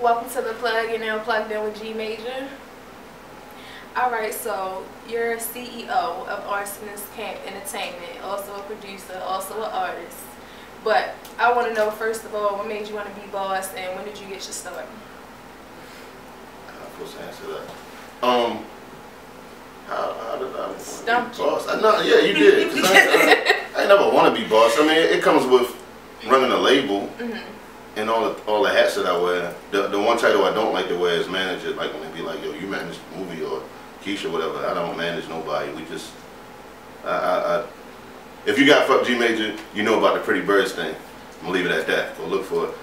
Welcome to the plug. You're now plugged in with Gmajor. Alright, so you're CEO of Arsonist Camp Entertainment, also a producer, also an artist. But I want to know, first of all, what made you want to be boss and when did you get your start? I'm supposed to answer that. How did I Stumped be boss? Yeah, you did. I never want to be boss. I mean, it comes with running a label. And all the hats that I wear. The one title I don't like to wear is manager. Like when they be like, yo, you manage the movie or Keisha, whatever. I don't manage nobody. We just, if you got fuck Gmajor, you know about the Pretty Birds thing. I'm gonna leave it at that. Go look for it.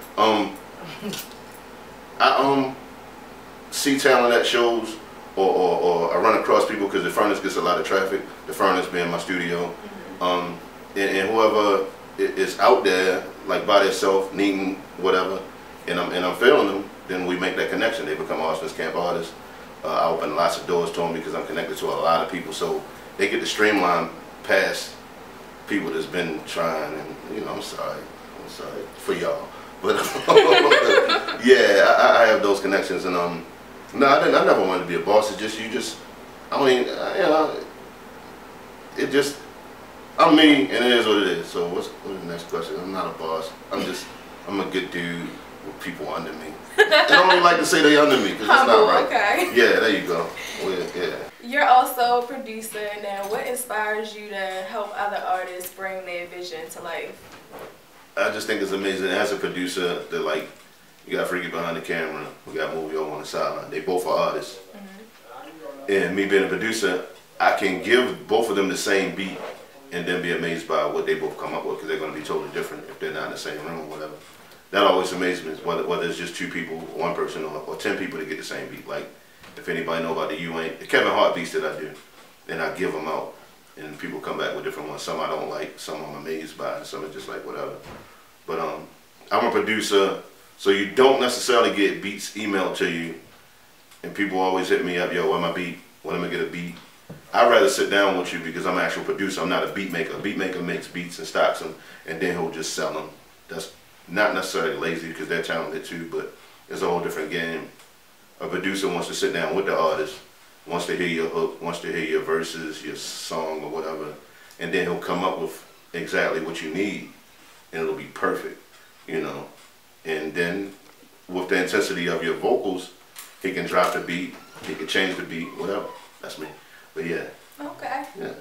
I see talent at shows or I run across people because the furnace gets a lot of traffic. The furnace being my studio. And whoever is out there like by themselves needing whatever, and I'm feeling them, then we make that connection. They become Arsonist Camp artists. I open lots of doors to them because I'm connected to a lot of people, so they get to streamline past people that's been trying. And you know, I'm sorry for y'all, but yeah, I have those connections. And no, I never wanted to be a boss. It's just I mean, you know, it just. I'm me, and it is what it is. So what's the next question? I'm not a boss. I'm a good dude with people under me. I don't even like to say they under me because that's not right. Okay. Yeah, there you go. Yeah. You're also a producer. Now, what inspires you to help other artists bring their vision to life? I just think it's amazing. As a producer, that like you got Freaky behind the camera, we got Movie O on the sideline. They both are artists. And me being a producer, I can give both of them the same beat and then be amazed by what they both come up with, because they're going to be totally different if they're not in the same room or whatever. That always amazes me, whether it's just 2 people, 1 person, or 10 people to get the same beat. Like, if anybody know about the Kevin Hart beats that I do, then I give them out, and people come back with different ones. Some I don't like, some I'm amazed by, and some are just like whatever. But I'm a producer, so you don't necessarily get beats emailed to you, and people always hit me up, yo, where my beat? When am I get a beat? I'd rather sit down with you because I'm an actual producer. I'm not a beat maker. A beat maker makes beats and stocks them, and then he'll just sell them. That's not necessarily lazy because they're talented too, but it's a whole different game. A producer wants to sit down with the artist, wants to hear your hook, wants to hear your verses, your song or whatever, and then he'll come up with exactly what you need, and it'll be perfect, you know. And then with the intensity of your vocals, he can drop the beat, he can change the beat, whatever. That's me. But yeah. Okay. Yeah.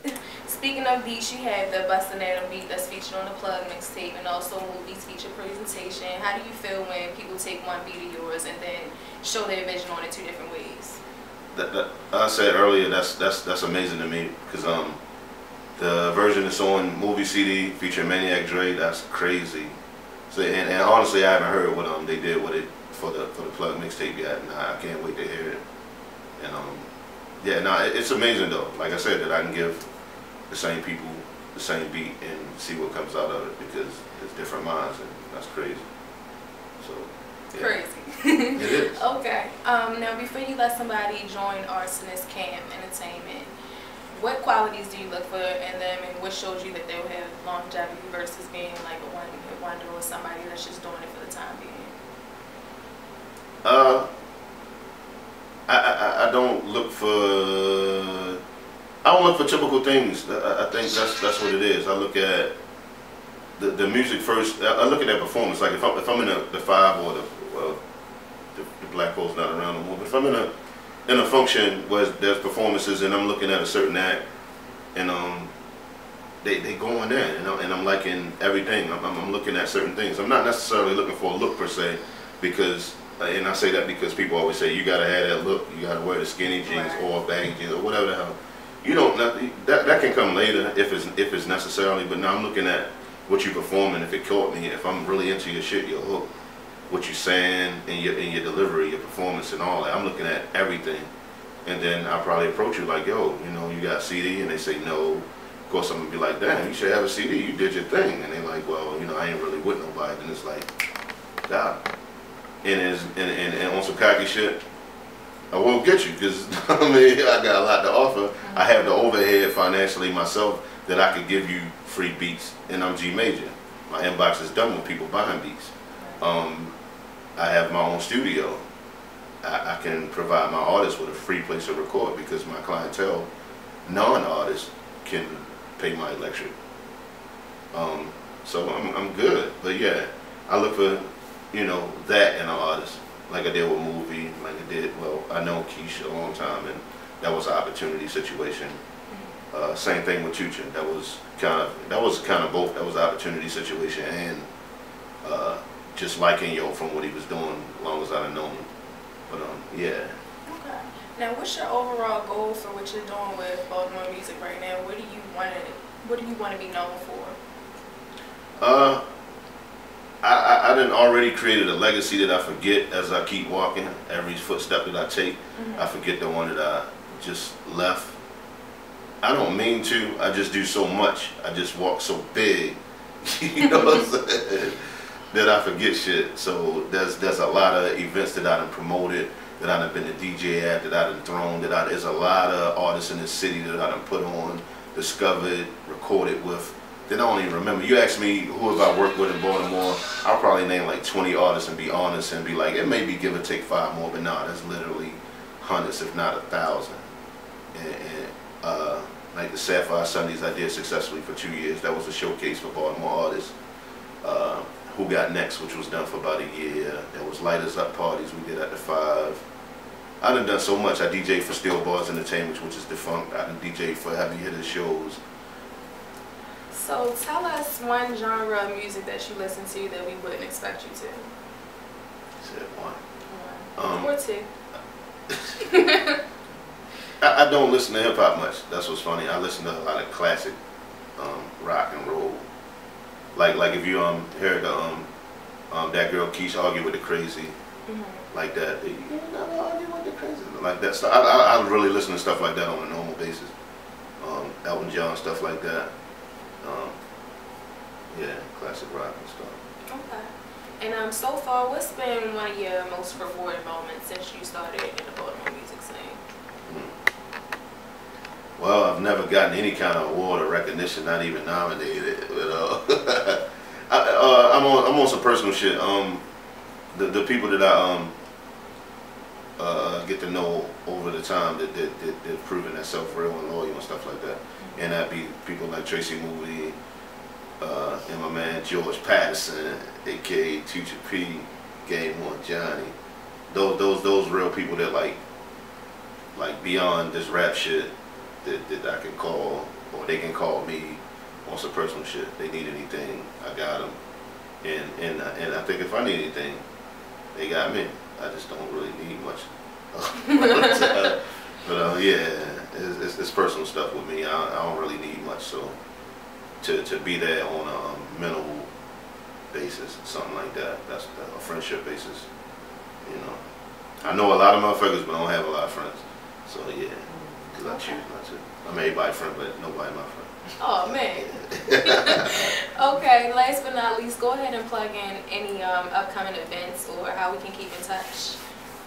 Speaking of beats, you have the Bustin' Adam beat that's featured on the Plug mixtape, and also Movies feature presentation. How do you feel when people take one beat of yours and then show their vision on it 2 different ways? I said earlier, that's amazing to me, because the version that's on Movie CD featuring Maniac Dre, that's crazy. So and honestly, I haven't heard what they did with it for the Plug mixtape yet, and I can't wait to hear it. And yeah, no, it's amazing though. Like I said, that I can give the same people the same beat and see what comes out of it, because it's different minds, and that's crazy. So, yeah. Crazy. It is. Okay. Now, before you let somebody join Arsonist Camp Entertainment, what qualities do you look for in them, and what shows you that they'll have longevity versus being like a one-hit wonder or somebody that's just doing it for the time being? I don't look for typical things. I think that's what it is. I look at the music first. I look at that performance. Like if I'm in the 5 or the black hole's not around no more. But if I'm in a function where there's performances and I'm looking at a certain act, and they go in there, and I'm liking everything. I'm looking at certain things. I'm not necessarily looking for a look per se, because. And I say that because people always say you gotta have that look, you gotta wear the skinny jeans or baggy jeans or whatever the hell. You don't, that can come later if it's necessarily. But now I'm looking at what you performing. If it caught me, if I'm really into your shit, your hook, what you saying, and your delivery, your performance, and all that. I'm looking at everything, and then I'll probably approach you like, yo, you know, you got a CD, and they say no. Of course, I'm gonna be like, damn, you should have a CD. You did your thing, and they're like, well, you know, I ain't really with nobody. And it's like, God. And on some cocky shit, I won't get you, because I mean, I got a lot to offer. I have the overhead financially myself that I could give you free beats, and I'm Gmajor. My inbox is done with people buying beats. I have my own studio. I can provide my artists with a free place to record because my clientele, non-artists, can pay my electric. So I'm good. But yeah, I look for, you know, that in an artist. Like I did with Movie, like I did, well, I know Keisha a long time, and that was an opportunity situation. Same thing with Chucha. That was kind of both. That was an opportunity situation and just liking Yo from what he was doing, as long as I'd known him. But yeah. Okay. Now, what's your overall goal for what you're doing with Baltimore music right now? What do you want to be known for? I done already created a legacy that I forget as I keep walking. Every footstep that I take, I forget the one that I just left. I don't mean to. I just do so much. I just walk so big, you know what I'm saying, that I forget shit. So there's a lot of events that I done promoted, that I done been a DJ at, that I done thrown, there's a lot of artists in this city that I done put on, discovered, recorded with, that I don't even remember. You ask me who have I worked with in Baltimore, I'll probably name like 20 artists and be honest and be like, it may be give or take 5 more, but nah, that's literally hundreds, if not 1,000. Like the Sapphire Sundays I did successfully for 2 years. That was a showcase for Baltimore artists. Who Got Next, which was done for about a year. There was Lighters Up parties we did at the 5. I done so much. I DJ'd for Steel Bars Entertainment, which is defunct. I done DJ'd for Heavy Hitter shows. So tell us one genre of music that you listen to that we wouldn't expect you to. Said one. Or 2. I don't listen to hip hop much. That's what's funny. I listen to a lot of classic rock and roll. Like if you hear the that girl Keisha argue with the crazy, like that. You never argue with the crazy, like that stuff. I really listen to stuff like that on a normal basis. Elton John, stuff like that. Yeah, classic rock and stuff. Okay. And so far, what's been one of your most rewarding moments since you started in the Baltimore music scene? Well, I've never gotten any kind of award or recognition, not even nominated. But I'm on some personal shit. The people that I get to know over the time that proven themselves real and loyal and stuff like that, and that be people like Tracy Moody, and my man George Patterson, aka Tucci P, Game One Johnny. Those real people that like beyond this rap shit. That I can call, or they can call me on some personal shit. They need anything, I got them. And I think if I need anything, they got me. I just don't really need much. But yeah, it's personal stuff with me. I don't really need much. So to be there on a mental basis, something like that, that's a friendship basis. You know, I know a lot of motherfuckers, but I don't have a lot of friends. So yeah. I choose not to. I'm everybody's friend, but nobody my friend. Oh man. Okay, last but not least, go ahead and plug in any upcoming events or how we can keep in touch.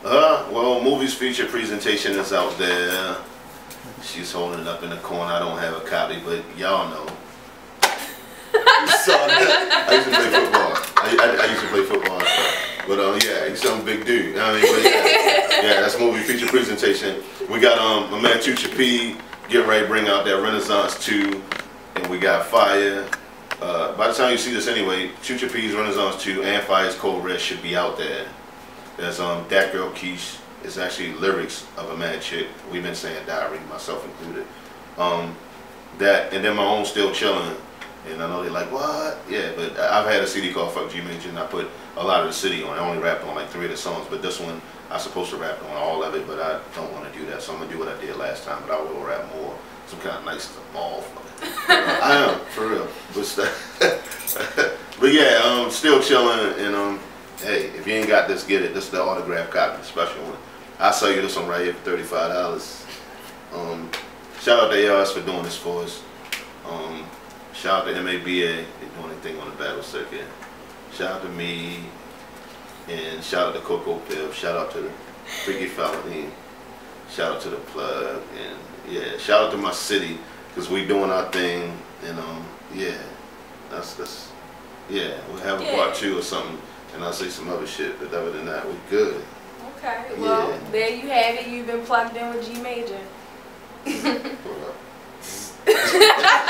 Well, Movies feature presentation is out there. She's holding it up in the corner. I don't have a copy, but y'all know. You saw that? I used to play football. I used to play football and stuff. But yeah, he's some big dude. You know what I mean? But, yeah, that's movie feature presentation. We got my man Chucha P getting ready to bring out that Renaissance 2, and we got Fire. By the time you see this anyway, Chucha P's Renaissance 2 and Fire's Cold Red should be out there. There's That Girl Keish. It's actually lyrics of a mad chick. We've been saying diary, myself included. That, and then my own Still Chillin'. And I know they're like, what? Yeah, but I've had a CD called Fuck Gmajor, and I put a lot of the city on. I only rapped on like 3 of the songs, but this one I'm supposed to rap on all of it, but I don't want to do that. So I'm gonna do what I did last time, but I will rap more. Some kind of nice as a ball for it. I am, for real. But yeah, Still Chillin', and hey, if you ain't got this, get it. This is the autograph copy, the special one. I'll sell you this one right here for $35. Shout out to ARS for doing this for us. Shout out to MABA, they're doing anything on the battle circuit. Shout out to me, and shout out to Coco Pill. Shout out to the Freaky Felony. Shout out to the Plug, and yeah, shout out to my city, because we doing our thing, and yeah, that's yeah, we'll have a part 2 or something, and I'll say some other shit, but other than that, we good. Okay, well, Yeah. there you have it. You've been plugged in with Gmajor. Hold up.